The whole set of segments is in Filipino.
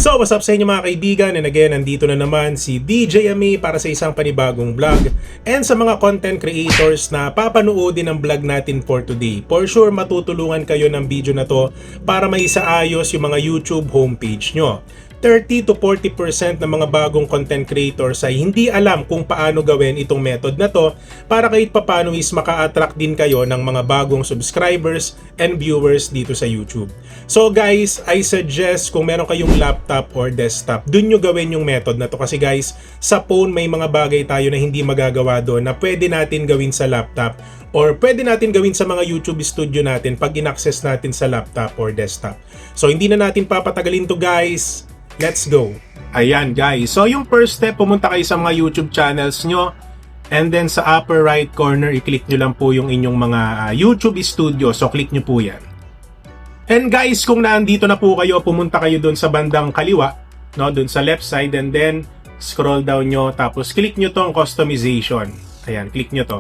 So, what's up sa inyo mga kaibigan? And again, nandito na naman si DJ Ami para sa isang panibagong vlog. And sa mga content creators na papanoodin ang vlog natin for today, for sure matutulungan kayo ng video na to para maisaayos yung mga YouTube homepage nyo. 30 to 40% ng mga bagong content creators ay hindi alam kung paano gawin itong method na to para kahit papano is maka-attract din kayo ng mga bagong subscribers and viewers dito sa YouTube. So guys, I suggest kung meron kayong laptop or desktop, dun nyo gawin yung method na to kasi guys, sa phone may mga bagay tayo na hindi magagawa doon na pwede natin gawin sa laptop or pwede natin gawin sa mga YouTube studio natin pag in-access natin sa laptop or desktop. So hindi na natin papatagalin to guys. Let's go! Ayan guys, so yung first step, pumunta kayo sa mga YouTube channels nyo and then sa upper right corner, i-click nyo lang po yung inyong mga YouTube studio. So click nyo po yan. And guys, kung naandito na po kayo, pumunta kayo dun sa bandang kaliwa, no, dun sa left side and then scroll down nyo tapos click nyo tong customization. Ayan, click nyo to.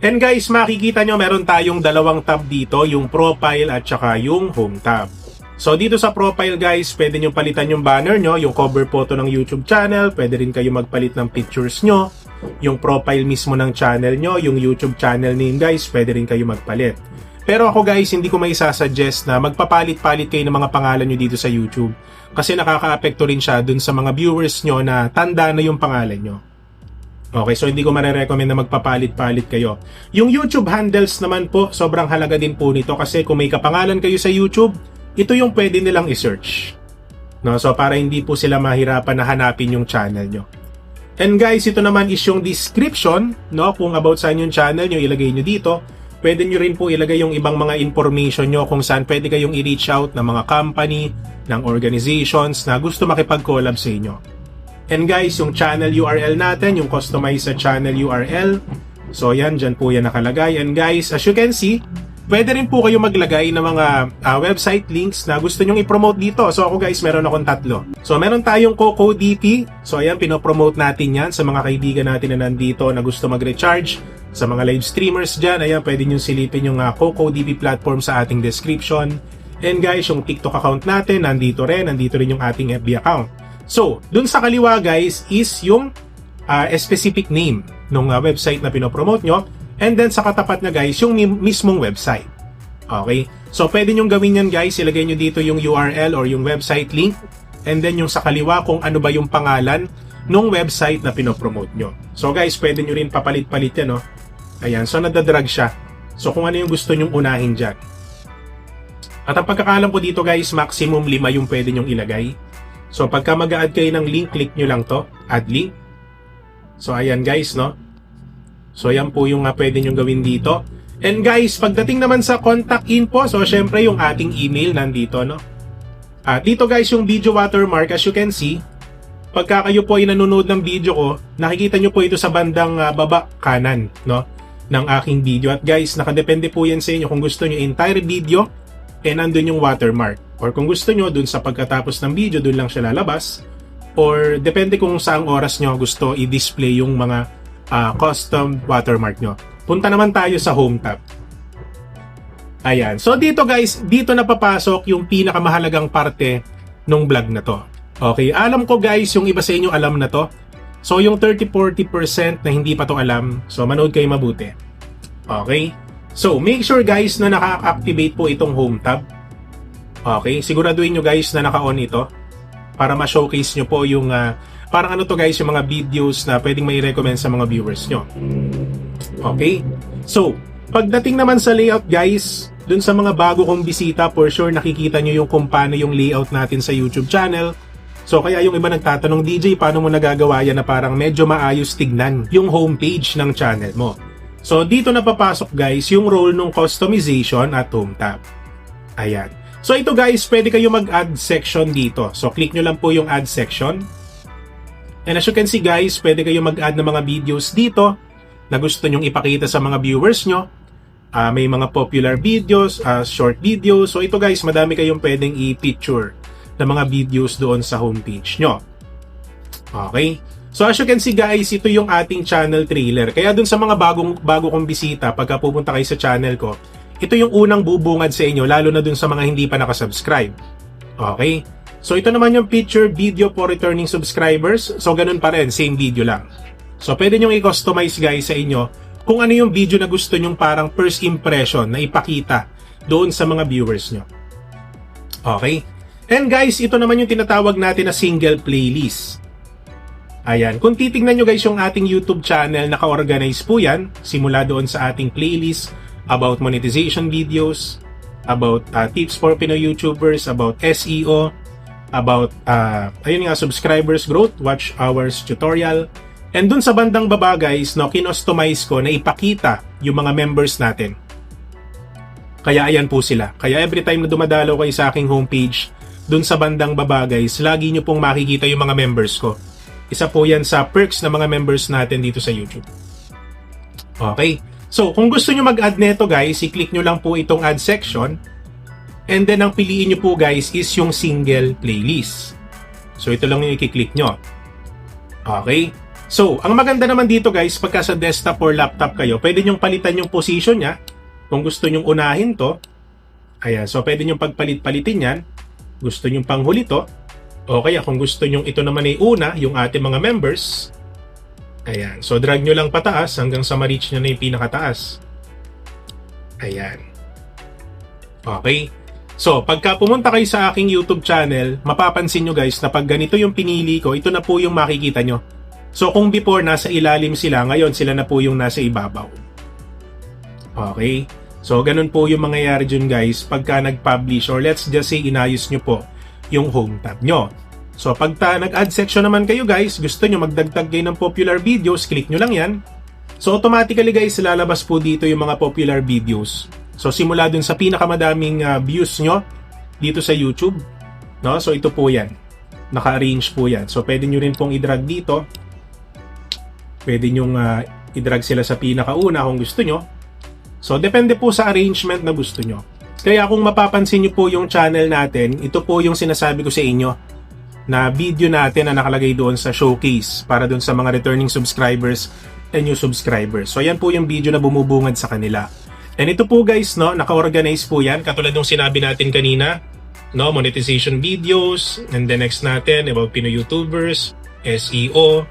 And guys, makikita nyo meron tayong dalawang tab dito, yung profile at saka yung home tab. So dito sa profile guys, pwede nyo palitan yung banner nyo, yung cover photo ng YouTube channel, pwede rin kayo magpalit ng pictures nyo, yung profile mismo ng channel nyo, yung YouTube channel name guys, pwede rin kayo magpalit. Pero ako guys, hindi ko may isasuggest na magpapalit-palit kayo ng mga pangalan nyo dito sa YouTube kasi nakaka-apekto rin siya dun sa mga viewers nyo na tanda na yung pangalan nyo. Okay, so hindi ko marirecommend na magpapalit-palit kayo. Yung YouTube handles naman po, sobrang halaga din po nito kasi kung may kapangalan kayo sa YouTube, ito yung pwede nilang i-search. No? So para hindi po sila mahirapan na hanapin yung channel nyo. And guys, ito naman is yung description, no? Kung about saan yung channel nyo, ilagay nyo dito. Pwede nyo rin po ilagay yung ibang mga information nyo kung saan pwede kayong i-reach out ng mga company, ng organizations na gusto makipag-collab sa inyo. And guys, yung channel URL natin, yung customize sa channel URL. So yan, dyan po yan nakalagay. And guys, as you can see, pwede rin po kayo maglagay ng mga website links na gusto nyong i-promote dito. So ako guys, meron akong tatlo. So meron tayong CocoDP. So ayan, pinopromote natin yan sa mga kaibigan natin na nandito na gusto mag-recharge. Sa mga live streamers dyan, ayan, pwede nyo silipin yung CocoDP platform sa ating description. And guys, yung TikTok account natin, nandito rin yung ating FB account. So, dun sa kaliwa guys, is yung specific name ng website na pinopromote nyo. And then sa katapat na guys, yung mismong website. Okay? So pwede nyong gawin yan guys, ilagay nyo dito yung URL or yung website link. And then yung sa kaliwa kung ano ba yung pangalan nung website na pinopromote nyo. So guys, pwede nyo rin papalit-palit yan, no? Ayan, so nadadrag siya. So kung ano yung gusto nyong unahin dyan. At ang pagkakalam ko dito guys, maximum 5 yung pwede nyong ilagay. So pagka mag-a-add kayo ng link, click nyo lang to, add link. So ayan guys, no? So yan po yung pwede nyo gawin dito. And guys, pagdating naman sa contact info, so syempre yung ating email nandito, no? At dito guys yung video watermark, as you can see, pagka kayo po ay nanonood ng video ko, nakikita nyo po ito sa bandang baba kanan, no? Ng aking video. At guys, nakadepende po yan sa inyo kung gusto nyo entire video, nandun yung watermark. Or kung gusto nyo, dun sa pagkatapos ng video, dun lang siya lalabas. Or depende kung saang oras nyo gusto i-display yung mga custom watermark nyo. Punta naman tayo sa home tab. Ayan. So dito guys, dito na papasok yung pinakamahalagang parte ng vlog na to. Okay, alam ko guys, yung iba sa inyo alam na to. So yung 30-40% na hindi pa to alam, so manood kayo mabuti. Okay? So make sure guys na naka-activate po itong home tab. Okay, siguraduhin nyo guys na naka-on ito para ma-showcase nyo po yung parang ano to guys, yung mga videos na pwedeng may recommend sa mga viewers nyo. Okay? So, pagdating naman sa layout guys, dun sa mga bago kong bisita, for sure nakikita nyo yung kung paano yung layout natin sa YouTube channel. So, kaya yung iba nagtatanong, DJ, paano mo nagagawa yan na parang medyo maayos tignan yung homepage ng channel mo? So, dito na papasok guys yung role ng customization at home tab. Ayan. So, ito guys, pwede kayo mag-add section dito. So, click nyo lang po yung add section. And as you can see guys, pwede kayo mag-add ng mga videos dito na gusto nyong ipakita sa mga viewers nyo. May mga popular videos, short videos. So ito guys, madami kayong pwedeng i-picture na mga videos doon sa homepage nyo. Okay? So as you can see guys, ito yung ating channel trailer. Kaya dun sa mga bago kong bisita, pagka pupunta kayo sa channel ko, ito yung unang bubungad sa inyo, lalo na dun sa mga hindi pa nakasubscribe. Okay? So ito naman yung picture video for returning subscribers. So ganun pa rin, same video lang. So pwede nyo i-customize guys sa inyo kung ano yung video na gusto nyong parang first impression na ipakita doon sa mga viewers nyo. Okay? And guys, ito naman yung tinatawag natin na single playlist. Ayan, kung titignan nyo guys yung ating YouTube channel, naka-organize po yan. Simula doon sa ating playlist about monetization videos, about tips for Pinoy YouTubers, about SEO, about ayun nga, subscribers growth, watch hours tutorial. And dun sa bandang baba guys, no, kinostomize ko na ipakita yung mga members natin. Kaya ayan po sila. Kaya every time na dumadalaw kayo sa aking homepage, dun sa bandang baba guys, lagi nyo pong makikita yung mga members ko. Isa po yan sa perks ng mga members natin dito sa YouTube. Okay. So, kung gusto nyo mag-add neto guys, i-click nyo lang po itong add section. And then, ang piliin nyo po guys is yung single playlist. So, ito lang yung i-click nyo. Okay. So, ang maganda naman dito guys, pagka sa desktop or laptop kayo, pwede nyong palitan yung position nya. Kung gusto nyong unahin to, ayan, so pwede nyong pagpalit-palitin yan. Gusto nyong panghuli to, o kaya kung gusto nyong ito naman ay una, yung ating mga members, ayan, so drag nyo lang pataas hanggang sa ma-reach nyo na yung pinakataas. Ayan. Okay. So, pagka pumunta kayo sa aking YouTube channel, mapapansin nyo guys na pag ganito yung pinili ko, ito na po yung makikita nyo. So, kung before nasa ilalim sila, ngayon sila na po yung nasa ibabaw. Okay? So, ganun po yung mangyayari dyan guys pagka nag-publish or let's just say inayos nyo po yung home tab nyo. So, pagka nag-add section naman kayo guys, gusto nyo magdagdag kayo ng popular videos, click nyo lang yan. So, automatically guys, lalabas po dito yung mga popular videos. So, simula dun sa pinakamadaming views nyo dito sa YouTube. No? So, ito po yan. Naka-arrange po yan. So, pwede nyo rin pong i-drag dito. Pwede nyo i-drag sila sa pinakauna kung gusto nyo. So, depende po sa arrangement na gusto nyo. Kaya kung mapapansin nyo po yung channel natin, ito po yung sinasabi ko sa inyo na video natin na nakalagay doon sa showcase para doon sa mga returning subscribers and new subscribers. So, yan po yung video na bumubungad sa kanila. And ito po guys, no, naka-organize po yan. Katulad ng sinabi natin kanina, no, monetization videos, and the next natin about Pinoy YouTubers, SEO,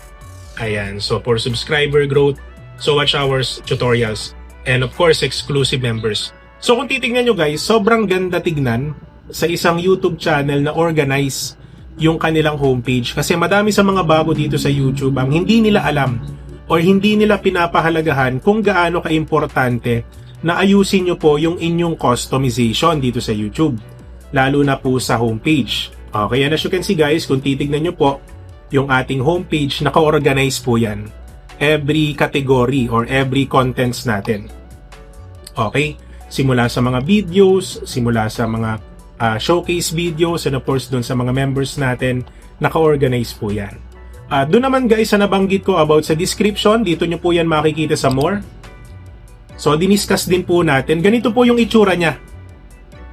ayan, so for subscriber growth, so watch hours, tutorials, and of course, exclusive members. So kung titignan nyo guys, sobrang ganda tignan sa isang YouTube channel na organize yung kanilang homepage. Kasi madami sa mga bago dito sa YouTube ang hindi nila alam or hindi nila pinapahalagahan kung gaano kaimportante na ayusin nyo po yung inyong customization dito sa YouTube. Lalo na po sa homepage. Okay, and as you can see guys, kung titignan nyo po yung ating homepage, naka-organize po yan. Every category or every contents natin. Okay? Simula sa mga videos, simula sa mga showcase videos, and of course doon sa mga members natin, naka-organize po yan. Doon naman guys sa nabanggit ko about sa description, dito nyo po yan makikita sa more. So, diniscuss din po natin. Ganito po yung itsura niya.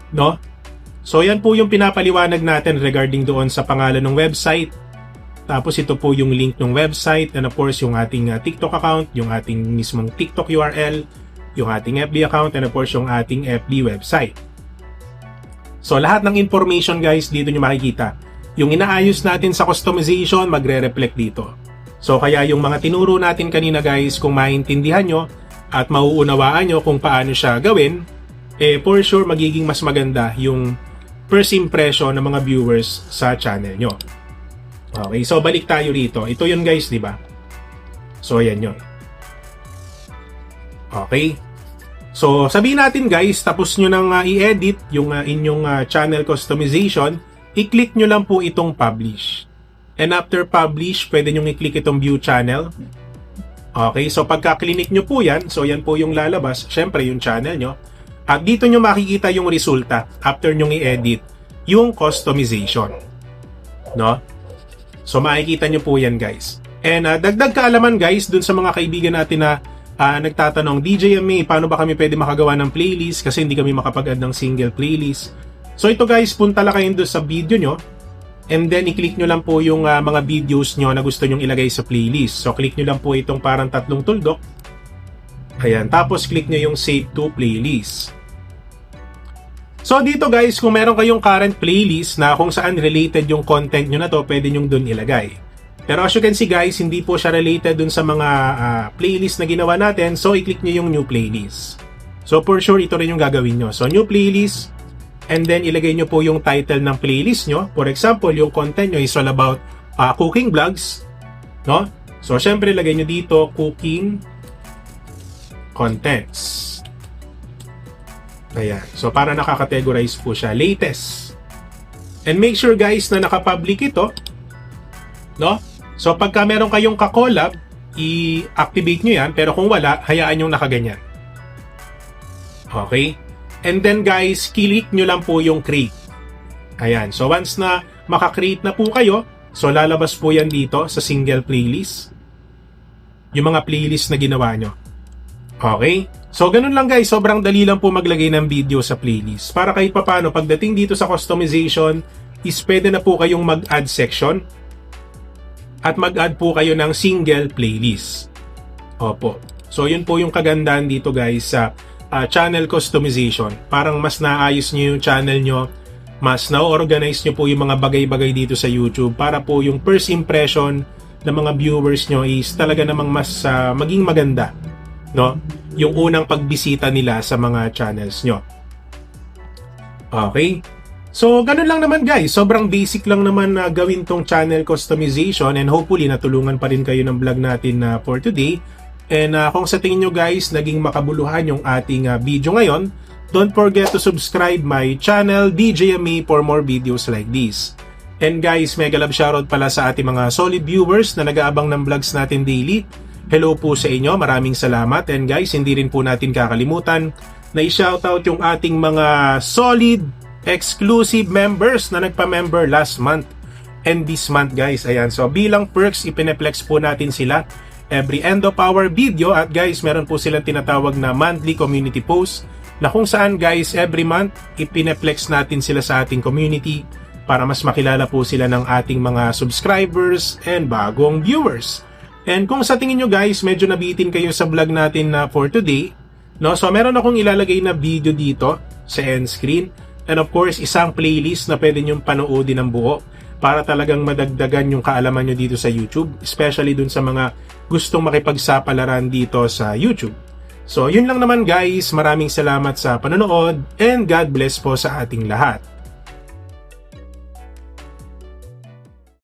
No? So, yan po yung pinapaliwanag natin regarding doon sa pangalan ng website. Tapos ito po yung link ng website and of course yung ating TikTok account, yung ating mismong TikTok URL, yung ating FB account and of course yung ating FB website. So lahat ng information guys dito nyo makikita. Yung inaayos natin sa customization magre-reflect dito. So kaya yung mga tinuro natin kanina guys, kung maintindihan nyo at mauunawaan nyo kung paano siya gawin, for sure magiging mas maganda yung first impression ng mga viewers sa channel nyo. Okay, so balik tayo rito. Ito yun guys, di ba? So ayan yun. Okay. So sabihin natin guys, tapos nyo nang i-edit yung inyong channel customization, i-click nyo lang po itong publish. And after publish, pwede nyo i-click itong view channel. Okay, so pagka-click nyo po yan, so yan po yung lalabas, syempre yung channel nyo. At dito nyo makikita yung resulta after nyo i-edit yung customization. No? So makikita nyo po yan guys. And dagdag kaalaman guys dun sa mga kaibigan natin na nagtatanong, DJ MA, paano ba kami pwede makagawa ng playlist kasi hindi kami makapag-add ng single playlist. So ito guys, punta lang kayo dun sa video nyo and then i-click nyo lang po yung mga videos nyo na gusto nyong ilagay sa playlist. So click nyo lang po itong parang tatlong tuldok. Ayan, tapos click nyo yung save to playlist. So dito guys, kung meron kayong current playlist na kung saan related yung content nyo na to, pwede nyo dun ilagay. Pero as you can see guys, hindi po siya related dun sa mga playlist na ginawa natin, so i-click nyo yung new playlist. So for sure, ito rin yung gagawin nyo. So new playlist, and then ilagay nyo po yung title ng playlist nyo. For example, yung content nyo is all about cooking vlogs, no? So syempre, ilagay nyo dito, cooking contents. Ayan. So, para nakakategorize po siya. Latest. And make sure guys na nakapublic ito. No? So, pagka meron kayong kakolab, i-activate nyo yan. Pero kung wala, hayaan yung nakaganyan. Okay? And then guys, click nyo lang po yung create. Ayan. So, once na makakreate na po kayo, so lalabas po yan dito sa single playlist. Yung mga playlist na ginawa nyo. Okay? So, ganun lang guys. Sobrang dali lang po maglagay ng video sa playlist. Para kahit papano, pagdating dito sa customization, is pwede na po kayong mag-add section at mag-add po kayo ng single playlist. Opo. So, yun po yung kagandahan dito guys sa channel customization. Parang mas naayos nyo yung channel nyo, mas na-organize nyo po yung mga bagay-bagay dito sa YouTube para po yung first impression ng mga viewers nyo is talaga namang mas maging maganda. No? Yung unang pagbisita nila sa mga channels nyo. Okay? So, ganun lang naman guys. Sobrang basic lang naman na gawin tong channel customization and hopefully natulungan pa rin kayo ng vlog natin for today. And kung sa tingin nyo guys, naging makabuluhan yung ating video ngayon, don't forget to subscribe my channel, DJ Yami, for more videos like this. And guys, mega love shoutout pala sa ating mga solid viewers na nag-aabang ng vlogs natin daily. Hello po sa inyo, maraming salamat. And guys, hindi rin po natin kakalimutan na i-shoutout yung ating mga solid, exclusive members na nagpa-member last month and this month guys. Ayan, so bilang perks, ipineplex po natin sila every end of our video. At guys, meron po silang tinatawag na monthly community post na kung saan guys, every month, ipineplex natin sila sa ating community para mas makilala po sila ng ating mga subscribers and bagong viewers. And kung sa tingin nyo guys, medyo nabitin kayo sa vlog natin for today, no? So meron akong ilalagay na video dito sa end screen. And of course, isang playlist na pwede nyong panoodin ng buo para talagang madagdagan yung kaalaman nyo dito sa YouTube, especially dun sa mga gustong makipagsapalaran dito sa YouTube. So yun lang naman guys, maraming salamat sa panonood and God bless po sa ating lahat.